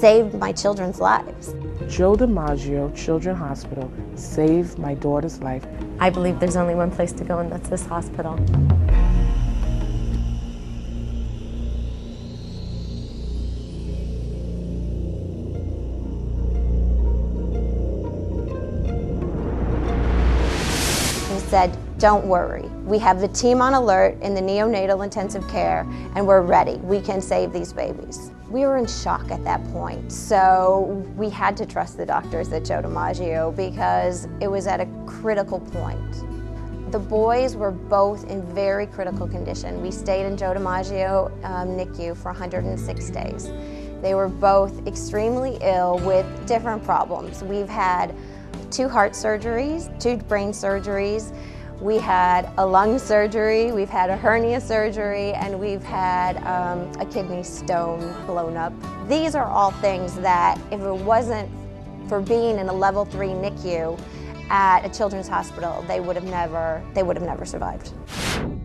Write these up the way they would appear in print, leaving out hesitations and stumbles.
saved my children's lives. Joe DiMaggio Children's Hospital saved my daughter's life. I believe there's only one place to go, and that's this hospital. He said, don't worry. We have the team on alert in the neonatal intensive care, and we're ready. We can save these babies. We were in shock at that point, so we had to trust the doctors at Joe DiMaggio because it was at a critical point. The boys were both in very critical condition. We stayed in Joe DiMaggio NICU for 106 days. They were both extremely ill with different problems. We've had 2 heart surgeries, 2 brain surgeries. We had a lung surgery, we've had a hernia surgery, and we've had a kidney stone blown up. These are all things that if it wasn't for being in a level 3 NICU at a children's hospital, they would have never survived.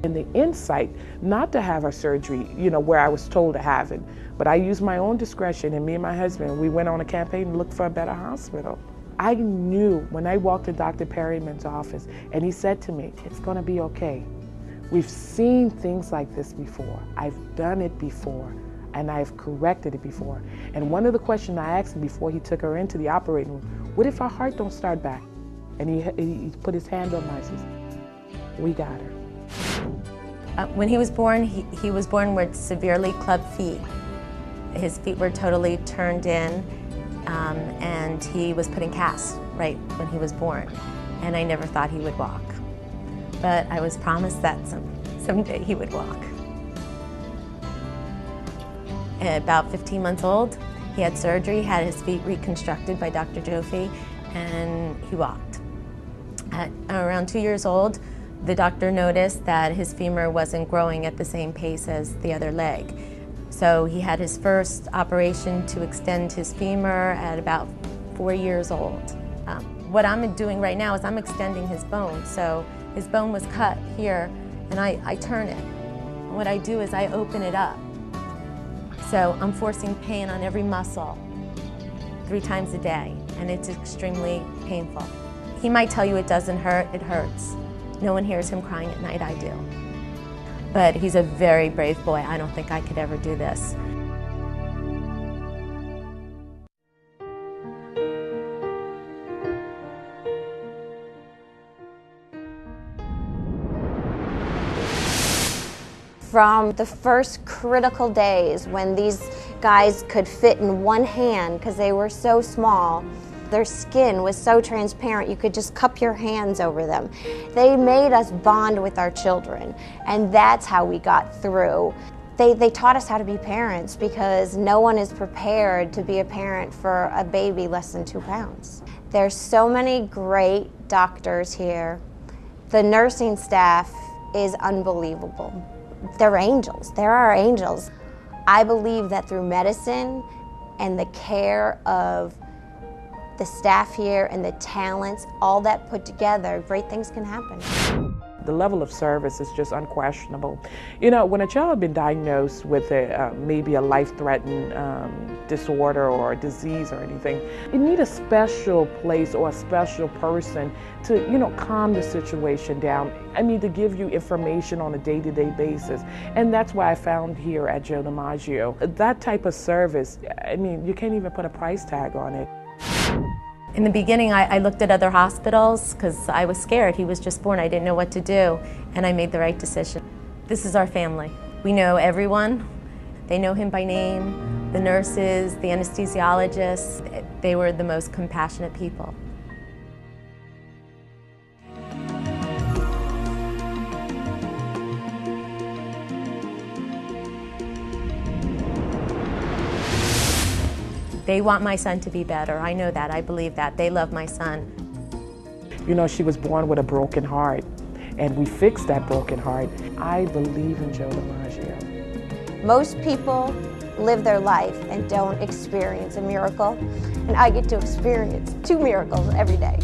And the insight not to have a surgery, where I was told to have it, but I used my own discretion, and me and my husband, we went on a campaign to look for a better hospital. I knew when I walked in Dr. Perryman's office and he said to me, it's gonna be okay. We've seen things like this before. I've done it before and I've corrected it before. And one of the questions I asked him before he took her into the operating room, what if our heart don't start back? And he put his hand on mine and said, we got her. When he was born, he was born with severely clubbed feet. His feet were totally turned in. And he was put in casts right when he was born, and I never thought he would walk. But I was promised that someday he would walk. At about 15 months old, he had surgery, had his feet reconstructed by Dr. Jofi, and he walked. At around 2 years old, the doctor noticed that his femur wasn't growing at the same pace as the other leg. So he had his first operation to extend his femur at about 4 years old. What I'm doing right now is I'm extending his bone. So his bone was cut here, and I turn it. What I do is I open it up. So I'm forcing pain on every muscle 3 times a day, and it's extremely painful. He might tell you it doesn't hurt, it hurts. No one hears him crying at night, I do. But he's a very brave boy. I don't think I could ever do this. From the first critical days when these guys could fit in one hand because they were so small, their skin was so transparent you could just cup your hands over them. They made us bond with our children, and that's how we got through. They taught us how to be parents because no one is prepared to be a parent for a baby less than 2 pounds. There's so many great doctors here. The nursing staff is unbelievable. They're angels. They're our angels. I believe that through medicine and the care of the staff here and the talents, all that put together, great things can happen. The level of service is just unquestionable. When a child has been diagnosed with maybe a life-threatening disorder or a disease or anything, you need a special place or a special person to, calm the situation down. To give you information on a day-to-day basis. And that's why I found here at Joe DiMaggio. That type of service, you can't even put a price tag on it. In the beginning, I looked at other hospitals because I was scared. He was just born. I didn't know what to do, and I made the right decision. This is our family. We know everyone. They know him by name. The nurses, the anesthesiologists, they were the most compassionate people. They want my son to be better. I know that. I believe that. They love my son. She was born with a broken heart, and we fixed that broken heart. I believe in Joe DiMaggio. Most people live their life and don't experience a miracle, and I get to experience 2 miracles every day.